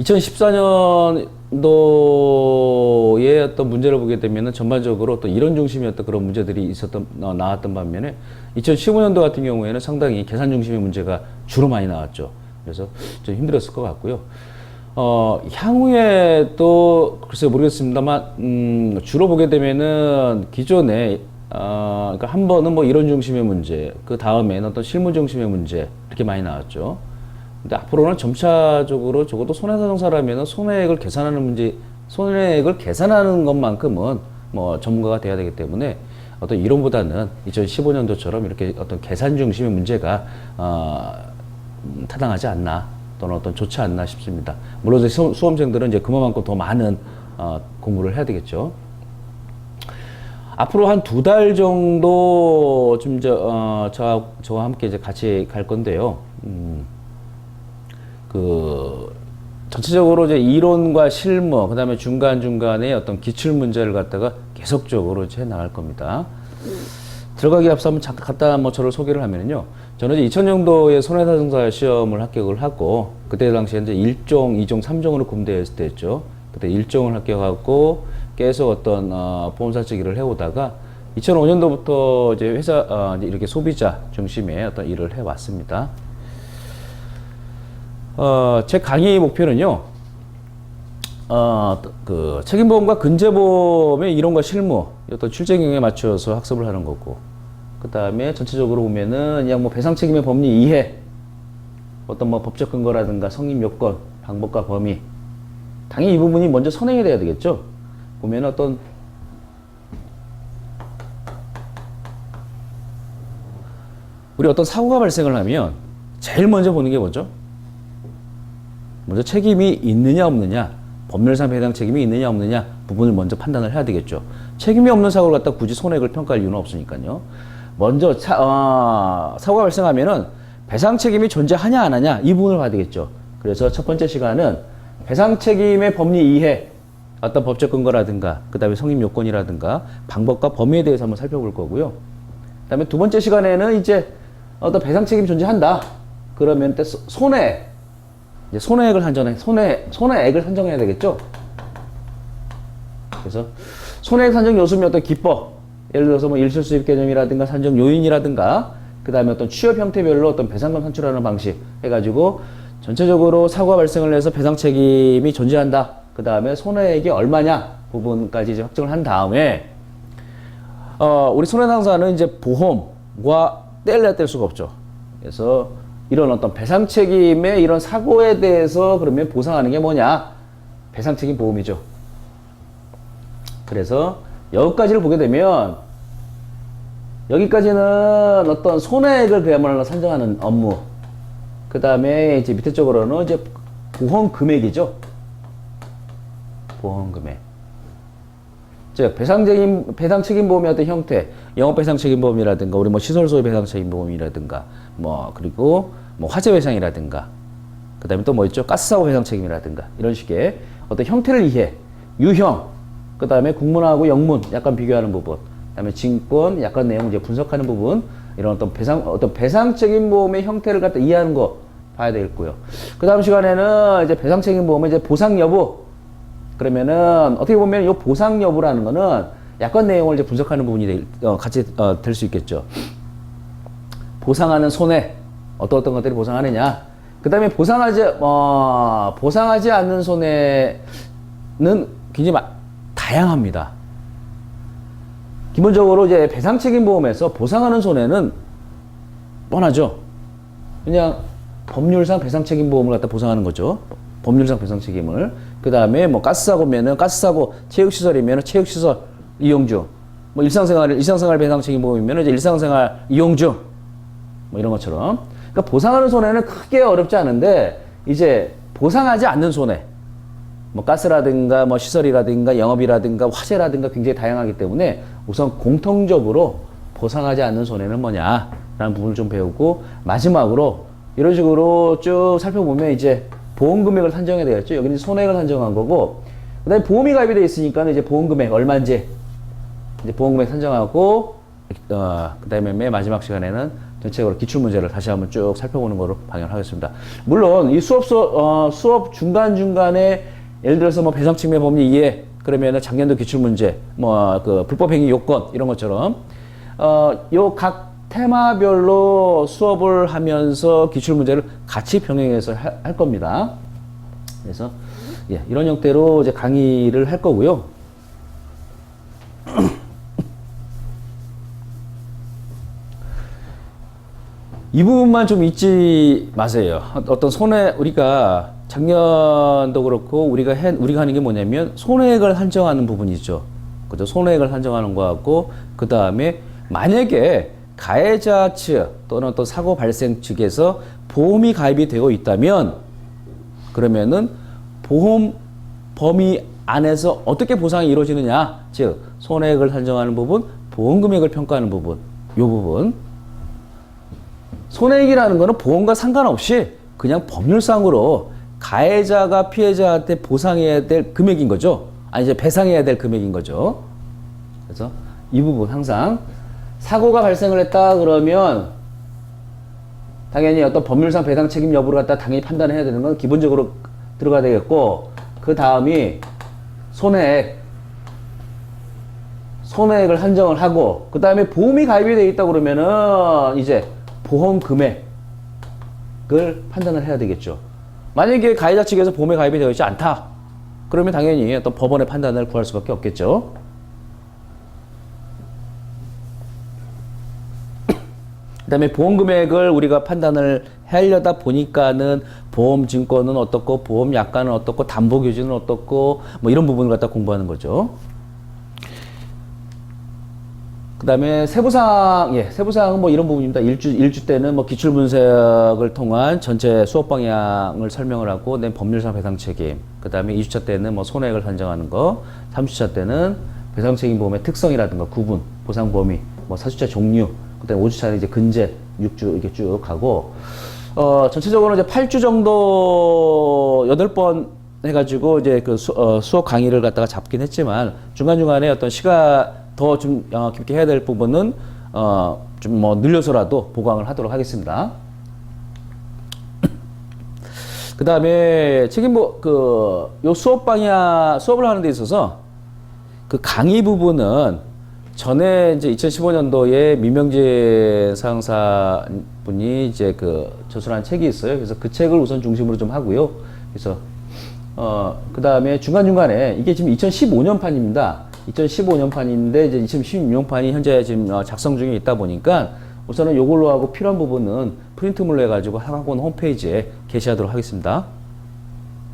2014년도의 어떤 문제를 보게 되면은 전반적으로 어떤 이론 중심이었던 그런 문제들이 나왔던 반면에 2015년도 같은 경우에는 상당히 계산 중심의 문제가 주로 많이 나왔죠. 그래서 좀 힘들었을 것 같고요. 향후에 또 글쎄 모르겠습니다만, 주로 보게 되면은 기존에 그러니까 한 번은 뭐 이론 중심의 문제, 그 다음에는 어떤 실무 중심의 문제 이렇게 많이 나왔죠. 근데 앞으로는 점차적으로 적어도 손해사정사라면은 손해액을 계산하는 것만큼은 뭐 전문가가 돼야 되기 때문에 어떤 이론보다는 2015년도처럼 이렇게 어떤 계산 중심의 문제가 타당하지 않나 또는 어떤 좋지 않나 싶습니다. 물론 이제 수험생들은 이제 그만큼 더 많은 공부를 해야 되겠죠. 앞으로 한 2달 정도 좀 저와 함께 이제 같이 갈 건데요. 전체적으로 이제 이론과 실무, 그 다음에 중간중간에 어떤 기출 문제를 갖다가 계속적으로 이제 해 나갈 겁니다. 들어가기 앞서 한번 잠깐 갖다 저를 소개를 하면요. 저는 이제 2000년도에 손해사정사 시험을 합격을 하고, 그때 당시에 이제 1종, 2종, 3종으로 구분되어 있을 때였죠. 그때 1종을 합격하고, 계속 어떤, 보험사 측 일을 해오다가, 2005년도부터 이제 회사, 이제 이렇게 소비자 중심의 어떤 일을 해왔습니다. 제 강의 목표는요, 책임보험과 근제보험의 이론과 실무, 어떤 출제 경향에 맞춰서 학습을 하는 거고, 그 다음에 전체적으로 보면은 그냥 뭐 배상 책임의 법리 이해, 어떤 뭐 법적 근거라든가 성립 요건, 방법과 범위. 당연히 이 부분이 먼저 선행이 돼야 되겠죠. 보면 어떤 우리 어떤 사고가 발생을 하면 제일 먼저 보는 게 뭐죠? 먼저 책임이 있느냐 없느냐, 법률상 배상 책임이 있느냐 없느냐 부분을 먼저 판단을 해야 되겠죠. 책임이 없는 사고를 갖다 굳이 손해액을 평가할 이유는 없으니까요. 먼저 사고가 발생하면은 배상 책임이 존재하냐 안 하냐 이 부분을 봐야 되겠죠. 그래서 첫 번째 시간은 배상 책임의 법리 이해, 어떤 법적 근거라든가 그 다음에 성립 요건이라든가 방법과 범위에 대해서 한번 살펴볼 거고요. 그 다음에 두 번째 시간에는 이제 어떤 배상 책임이 존재한다 그러면 때 손해액을 손해액을 산정해야 되겠죠. 그래서 손해액 산정 요소면 어떤 기법, 예를 들어서 뭐 일실수입 개념이라든가 산정 요인이라든가 그 다음에 어떤 취업 형태별로 어떤 배상금 산출하는 방식 해가지고 전체적으로 사고가 발생을 해서 배상 책임이 존재한다. 그 다음에 손해액이 얼마냐 부분까지 이제 확정을 한 다음에 우리 손해상사는 이제 보험과 뗄래야 뗄 수가 없죠. 그래서 이런 어떤 배상 책임의 이런 사고에 대해서 그러면 보상하는 게 뭐냐? 배상 책임 보험이죠. 그래서 여기까지를 보게 되면 여기까지는 어떤 손해액을 그야말로 산정하는 업무. 그 다음에 이제 밑에 쪽으로는 이제 보험 금액이죠. 보험 금액. 즉 배상 책임 보험의 어떤 형태, 영업 배상 책임 보험이라든가 우리 뭐 시설 소유 배상 책임 보험이라든가 뭐 그리고 뭐 화재 배상이라든가 그다음에 또 뭐 있죠? 가스 사고 배상 책임이라든가 이런 식의 어떤 형태를 이해, 유형, 그다음에 국문하고 영문 약간 비교하는 부분, 그다음에 증권 약간 내용 이제 분석하는 부분, 이런 어떤 배상 책임 보험의 형태를 갖다 이해하는 거 봐야 되겠고요. 그다음 시간에는 이제 배상 책임 보험의 이제 보상 여부. 그러면은 어떻게 보면 이 보상 여부라는 거는 약관 내용을 이제 분석하는 부분이 같이 될 수 있겠죠. 보상하는 손해, 어떤 것들이 보상하느냐. 그 다음에 보상하지 않는 손해는 굉장히 다양합니다. 기본적으로 이제 배상 책임 보험에서 보상하는 손해는 뻔하죠. 그냥 법률상 배상 책임 보험을 갖다 보상하는 거죠. 법률상 배상 책임을. 그 다음에 뭐 가스사고면은 가스사고, 체육시설이면은 체육시설 이용 중, 뭐 일상생활 배상 책임 보험이면은 이제 일상생활 이용 중, 뭐 이런 것처럼. 그러니까 보상하는 손해는 크게 어렵지 않은데, 이제 보상하지 않는 손해, 뭐 가스라든가 뭐 시설이라든가 영업이라든가 화재라든가 굉장히 다양하기 때문에 우선 공통적으로 보상하지 않는 손해는 뭐냐라는 부분을 좀 배우고, 마지막으로 이런 식으로 쭉 살펴보면 이제 보험 금액을 산정해야 되겠죠. 여기는 손해액을 산정한 거고, 그 다음에 보험이 가입이 되어 있으니까 이제 보험 금액 얼마인지 이제 보험 금액 산정하고, 그 다음에 맨 마지막 시간에는 전체적으로 기출문제를 다시 한번 쭉 살펴보는 거로 방향하겠습니다. 물론 이 수업 중간중간에 예를 들어서 뭐 배상측면 법리 이해, 그러면은 작년도 기출문제, 뭐 그 불법행위 요건 이런 것처럼 요 각 테마별로 수업을 하면서 기출문제를 같이 병행해서 할 겁니다. 그래서 예, 이런 형태로 이제 강의를 할 거고요. 이 부분만 좀 잊지 마세요. 어떤 우리가 작년도 그렇고 우리가 하는 게 뭐냐면 손해액을 한정하는 부분이죠. 그죠? 손해액을 한정하는 거하고 그 다음에 만약에 가해자 측 또는 또 사고 발생 측에서 보험이 가입이 되어 있다면 그러면은 보험 범위 안에서 어떻게 보상이 이루어지느냐, 즉 손해액을 한정하는 부분, 보험 금액을 평가하는 부분, 이 부분. 손해액이라는 거는 보험과 상관없이 그냥 법률상으로 가해자가 피해자한테 보상해야 될 금액인 거죠. 아니 이제 배상해야 될 금액인 거죠. 그래서 이 부분 항상 사고가 발생을 했다 그러면 당연히 어떤 법률상 배상 책임 여부를 갖다 당연히 판단해야 되는 건 기본적으로 들어가야 되겠고, 그 다음이 손해액을 한정을 하고, 그 다음에 보험이 가입이 되어 있다 그러면은 이제 보험 금액을 판단을 해야 되겠죠. 만약에 가해자 측에서 보험에 가입이 되어 있지 않다 그러면 당연히 어떤 법원의 판단을 구할 수밖에 없겠죠. 그 다음에 보험 금액을 우리가 판단을 하려다 보니까는 보험 증권은 어떻고, 보험 약관은 어떻고, 담보 규칙은 어떻고, 뭐 이런 부분을 갖다 공부하는 거죠. 그 다음에 세부사항은 뭐 이런 부분입니다. 1주 때는 뭐 기출분석을 통한 전체 수업 방향을 설명을 하고, 그다음에 법률상 배상 책임, 그 다음에 2주차 때는 뭐 손해액을 산정하는 거, 3주차 때는 배상 책임 보험의 특성이라든가 구분, 보상 범위, 뭐 4주차 종류, 그 다음에 5주차는 이제 근제, 6주 이렇게 쭉 가고, 전체적으로 이제 8주 정도 8번 해가지고 이제 그 수업 강의를 갖다가 잡긴 했지만, 중간중간에 어떤 더 좀 깊게 해야 될 부분은 좀 뭐 늘려서라도 보강을 하도록 하겠습니다. 그 다음에 요 수업을 하는 데 있어서 그 강의 부분은 전에 이제 2015년도에 민명재 상사 분이 이제 저술한 책이 있어요. 그래서 그 책을 우선 중심으로 좀 하고요. 그래서 그 다음에 중간중간에 이게 지금 2015년 판입니다. 2015년 판인데 이제 2016년 판이 현재 지금 작성 중에 있다 보니까 우선은 요걸로 하고 필요한 부분은 프린트물로 해가지고 학원 홈페이지에 게시하도록 하겠습니다.